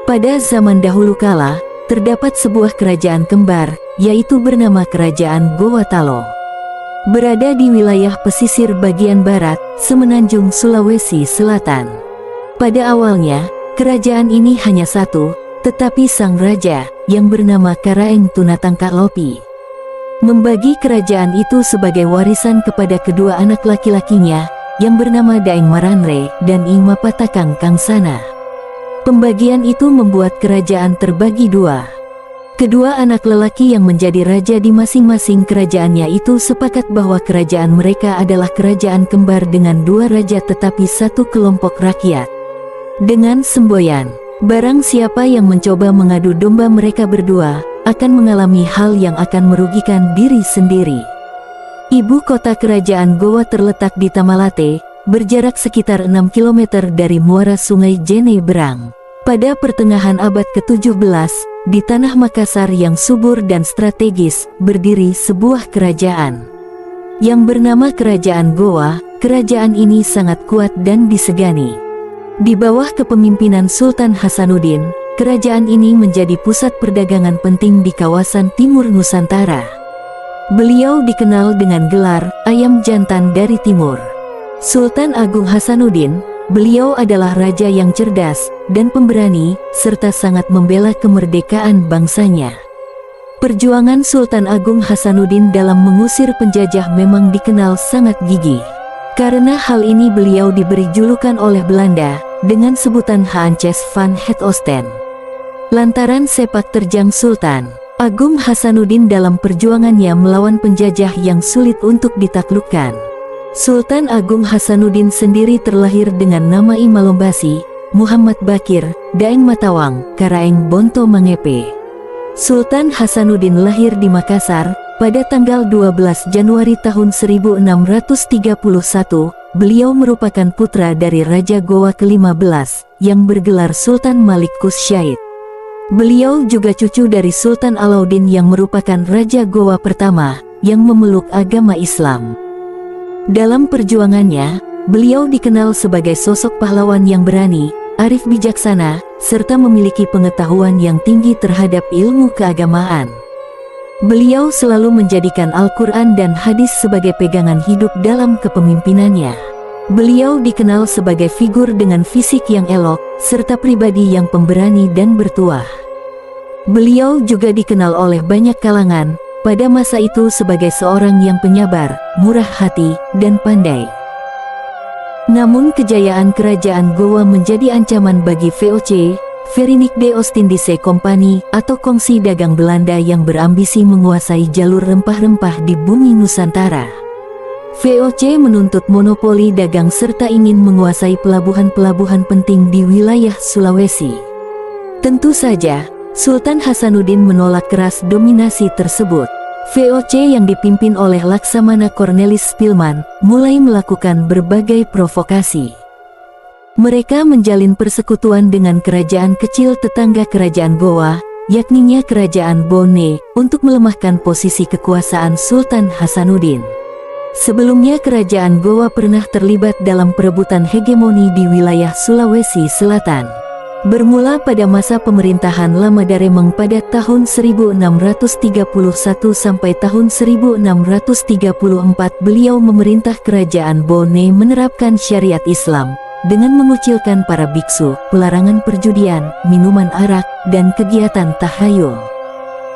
Pada zaman dahulu kala, terdapat sebuah kerajaan kembar, yaitu bernama Kerajaan Gowatalo. Berada di wilayah pesisir bagian barat, semenanjung Sulawesi Selatan. Pada awalnya, kerajaan ini hanya satu, tetapi sang raja, yang bernama Karaeng Tunatangka Lopi, membagi kerajaan itu sebagai warisan kepada kedua anak laki-lakinya, yang bernama Daeng Maranre dan Ima Patakang Kangsana. Pembagian itu membuat kerajaan terbagi dua. Kedua anak lelaki yang menjadi raja di masing-masing kerajaannya itu sepakat bahwa kerajaan mereka adalah kerajaan kembar dengan dua raja tetapi satu kelompok rakyat. Dengan semboyan, barang siapa yang mencoba mengadu domba mereka berdua, akan mengalami hal yang akan merugikan diri sendiri. Ibu kota kerajaan Gowa terletak di Tamalate, berjarak sekitar 6 km dari muara sungai Jene Berang. Pada pertengahan abad ke-17, di tanah Makassar yang subur dan strategis, berdiri sebuah kerajaan yang bernama Kerajaan Gowa. Kerajaan ini sangat kuat dan disegani. Di bawah kepemimpinan Sultan Hasanuddin, kerajaan ini menjadi pusat perdagangan penting di kawasan timur Nusantara. Beliau dikenal dengan gelar Ayam Jantan dari Timur. Sultan Agung Hasanuddin, beliau adalah raja yang cerdas dan pemberani, serta sangat membela kemerdekaan bangsanya. Perjuangan Sultan Agung Hasanuddin dalam mengusir penjajah memang dikenal sangat gigih. Karena hal ini beliau diberi julukan oleh Belanda dengan sebutan Haantjes van het Oosten. Lantaran sepak terjang Sultan Agung Hasanuddin dalam perjuangannya melawan penjajah yang sulit untuk ditaklukkan. Sultan Agung Hasanuddin sendiri terlahir dengan nama Imalombasi, Muhammad Bakir, Daeng Matawang, Karaeng Bonto Mangepe. Sultan Hasanuddin lahir di Makassar pada tanggal 12 Januari tahun 1631. Beliau merupakan putra dari Raja Gowa ke-15 yang bergelar Sultan Malik Kusyait. Beliau juga cucu dari Sultan Alauddin yang merupakan Raja Gowa pertama yang memeluk agama Islam. Dalam perjuangannya, beliau dikenal sebagai sosok pahlawan yang berani, arif bijaksana, serta memiliki pengetahuan yang tinggi terhadap ilmu keagamaan. Beliau selalu menjadikan Al-Quran dan hadis sebagai pegangan hidup dalam kepemimpinannya. Beliau dikenal sebagai figur dengan fisik yang elok, serta pribadi yang pemberani dan bertuah. Beliau juga dikenal oleh banyak kalangan, pada masa itu sebagai seorang yang penyabar, murah hati, dan pandai. Namun kejayaan kerajaan Gowa menjadi ancaman bagi VOC, Verenigde Oostindische Compagnie, atau kongsi dagang Belanda yang berambisi menguasai jalur rempah-rempah di bumi Nusantara. VOC menuntut monopoli dagang serta ingin menguasai pelabuhan-pelabuhan penting di wilayah Sulawesi. Tentu saja, Sultan Hasanuddin menolak keras dominasi tersebut. VOC yang dipimpin oleh Laksamana Cornelis Spilman mulai melakukan berbagai provokasi. Mereka menjalin persekutuan dengan kerajaan kecil tetangga kerajaan Gowa, yakninya Kerajaan Bone, untuk melemahkan posisi kekuasaan Sultan Hasanuddin. Sebelumnya kerajaan Gowa pernah terlibat dalam perebutan hegemoni di wilayah Sulawesi Selatan. Bermula pada masa pemerintahan Lamadaremeng pada tahun 1631 sampai tahun 1634 beliau memerintah kerajaan Bone menerapkan syariat Islam, dengan mengucilkan para biksu, pelarangan perjudian, minuman arak, dan kegiatan tahayul.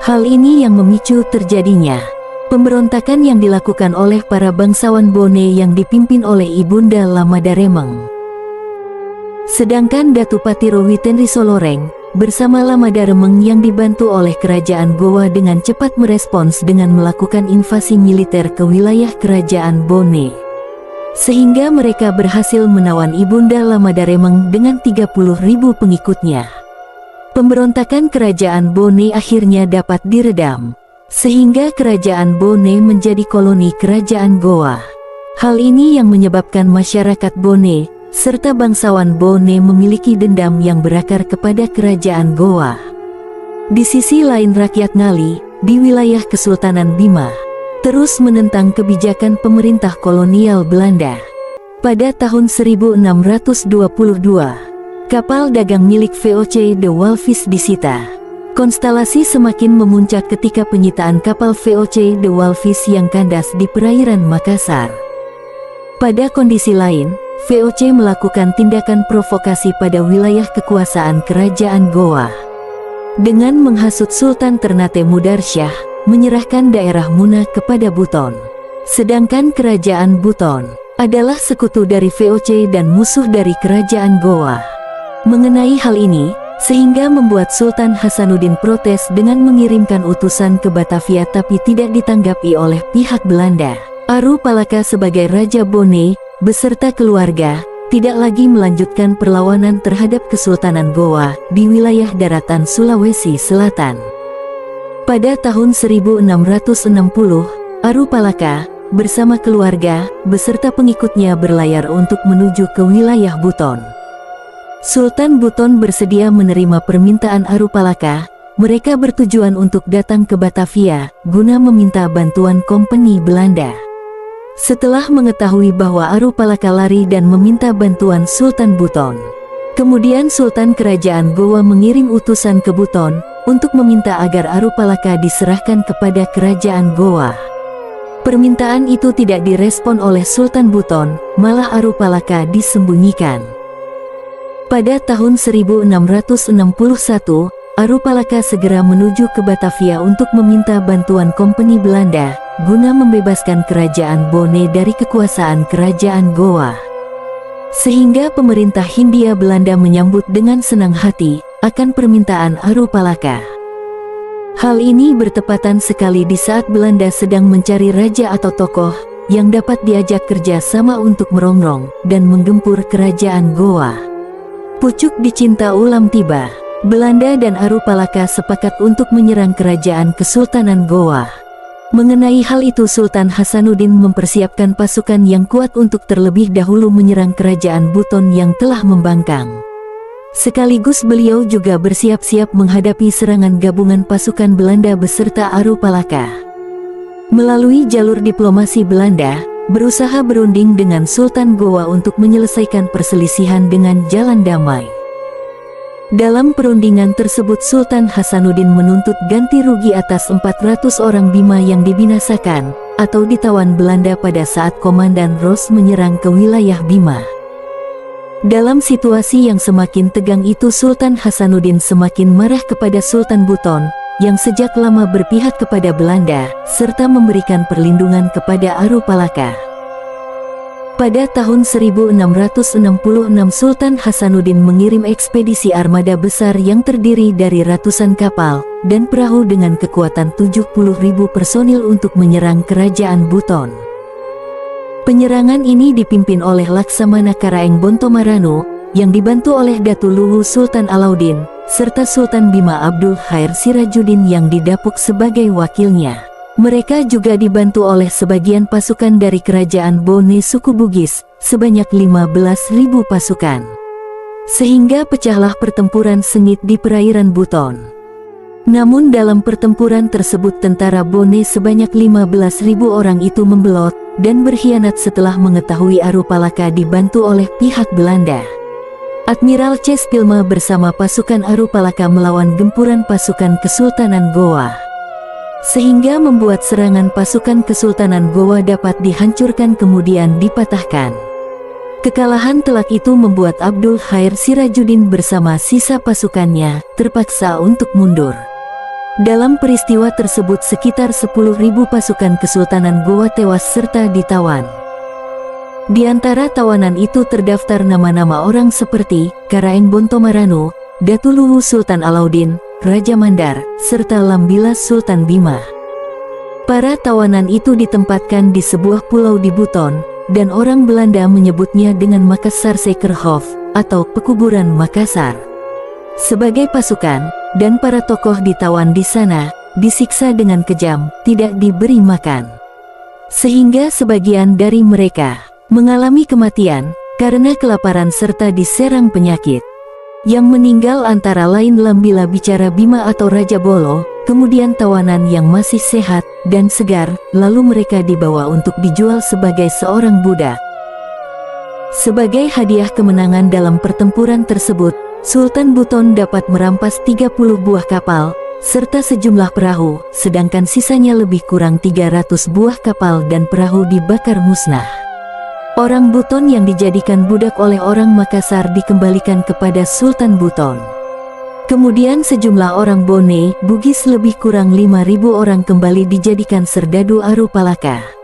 Hal ini yang memicu terjadinya pemberontakan yang dilakukan oleh para bangsawan Bone yang dipimpin oleh Ibunda Lamadaremeng. Sedangkan Datu Patiro Witenri Soloreng, bersama Lamadaremeng yang dibantu oleh kerajaan Gowa dengan cepat merespons dengan melakukan invasi militer ke wilayah kerajaan Bone. Sehingga mereka berhasil menawan Ibunda Lamadaremeng dengan 30.000 pengikutnya. Pemberontakan kerajaan Bone akhirnya dapat diredam, sehingga kerajaan Bone menjadi koloni kerajaan Gowa. Hal ini yang menyebabkan masyarakat Bone, serta bangsawan Bone memiliki dendam yang berakar kepada kerajaan Gowa. Di sisi lain rakyat Ngali, di wilayah Kesultanan Bima, terus menentang kebijakan pemerintah kolonial Belanda. Pada tahun 1622, Kapal dagang milik VOC The Walvis disita. Konstelasi semakin memuncak ketika penyitaan kapal VOC The Walvis yang kandas di perairan Makassar. Pada kondisi lain, VOC melakukan tindakan provokasi pada wilayah kekuasaan Kerajaan Goa. Dengan menghasut Sultan Ternate Mudarsyah, menyerahkan daerah Muna kepada Buton. Sedangkan Kerajaan Buton adalah sekutu dari VOC dan musuh dari Kerajaan Goa. Mengenai hal ini, sehingga membuat Sultan Hasanuddin protes dengan mengirimkan utusan ke Batavia tapi tidak ditanggapi oleh pihak Belanda. Aru Palaka sebagai Raja Bone, beserta keluarga, tidak lagi melanjutkan perlawanan terhadap Kesultanan Goa di wilayah daratan Sulawesi Selatan. Pada tahun 1660, Aru Palaka, bersama keluarga, beserta pengikutnya berlayar untuk menuju ke wilayah Buton. Sultan Buton bersedia menerima permintaan Aru Palaka. Mereka bertujuan untuk datang ke Batavia, guna meminta bantuan kompeni Belanda. Setelah mengetahui bahwa Aru Palaka lari dan meminta bantuan Sultan Buton, kemudian Sultan Kerajaan Goa mengirim utusan ke Buton untuk meminta agar Aru Palaka diserahkan kepada Kerajaan Goa. Permintaan itu tidak direspon oleh Sultan Buton, malah Aru Palaka disembunyikan. Pada tahun 1661, Aru Palaka segera menuju ke Batavia untuk meminta bantuan kompeni Belanda, guna membebaskan Kerajaan Bone dari kekuasaan Kerajaan Goa. Sehingga pemerintah Hindia Belanda menyambut dengan senang hati akan permintaan Aru Palaka. Hal ini bertepatan sekali di saat Belanda sedang mencari raja atau tokoh yang dapat diajak kerja sama untuk merongrong dan menggempur Kerajaan Goa. Pucuk dicinta ulam tiba. Belanda dan Aru Palaka sepakat untuk menyerang Kerajaan Kesultanan Goa. Mengenai hal itu, Sultan Hasanuddin mempersiapkan pasukan yang kuat untuk terlebih dahulu menyerang Kerajaan Buton yang telah membangkang. Sekaligus beliau juga bersiap-siap menghadapi serangan gabungan pasukan Belanda beserta Aru Palaka. Melalui jalur diplomasi, Belanda berusaha berunding dengan Sultan Goa untuk menyelesaikan perselisihan dengan jalan damai. Dalam perundingan tersebut, Sultan Hasanuddin menuntut ganti rugi atas 400 orang Bima yang dibinasakan atau ditawan Belanda pada saat Komandan Ross menyerang ke wilayah Bima. Dalam situasi yang semakin tegang itu, Sultan Hasanuddin semakin marah kepada Sultan Buton yang sejak lama berpihak kepada Belanda serta memberikan perlindungan kepada Aru Palaka. Pada tahun 1666, Sultan Hasanuddin mengirim ekspedisi armada besar yang terdiri dari ratusan kapal dan perahu dengan kekuatan 70.000 personil untuk menyerang Kerajaan Buton. Penyerangan ini dipimpin oleh Laksamana Karaeng Bontomarano yang dibantu oleh Datu Luwu Sultan Alauddin serta Sultan Bima Abdul Khair Sirajuddin yang didapuk sebagai wakilnya. Mereka juga dibantu oleh sebagian pasukan dari Kerajaan Bone suku Bugis, sebanyak 15.000 pasukan. Sehingga pecahlah pertempuran sengit di perairan Buton. Namun dalam pertempuran tersebut tentara Bone sebanyak 15.000 orang itu membelot dan berkhianat setelah mengetahui Aru Palaka dibantu oleh pihak Belanda. Admiral Cespilma bersama pasukan Aru Palaka melawan gempuran pasukan Kesultanan Goa, sehingga membuat serangan pasukan Kesultanan Goa dapat dihancurkan kemudian dipatahkan. Kekalahan telak itu membuat Abdul Khair Sirajuddin bersama sisa pasukannya terpaksa untuk mundur. Dalam peristiwa tersebut sekitar 10.000 pasukan Kesultanan Goa tewas serta ditawan. Di antara tawanan itu terdaftar nama-nama orang seperti Karaeng Bontomarano, Datu Luwu Sultan Alauddin, Raja Mandar, serta Lambilas Sultan Bima. Para tawanan itu ditempatkan di sebuah pulau di Buton, dan orang Belanda menyebutnya dengan Makassar Sekerhof, atau Pekuburan Makassar. Sebagai pasukan, dan para tokoh ditawan di sana, disiksa dengan kejam, tidak diberi makan. Sehingga sebagian dari mereka mengalami kematian, karena kelaparan serta diserang penyakit. Yang meninggal antara lain Lambila Bicara Bima atau Raja Bolo, kemudian tawanan yang masih sehat dan segar, lalu mereka dibawa untuk dijual sebagai seorang budak. Sebagai hadiah kemenangan dalam pertempuran tersebut, Sultan Buton dapat merampas 30 buah kapal, serta sejumlah perahu, sedangkan sisanya lebih kurang 300 buah kapal dan perahu dibakar musnah. Orang Buton yang dijadikan budak oleh orang Makassar dikembalikan kepada Sultan Buton. Kemudian sejumlah orang Bone, Bugis lebih kurang 5.000 orang kembali dijadikan serdadu Aru Palaka.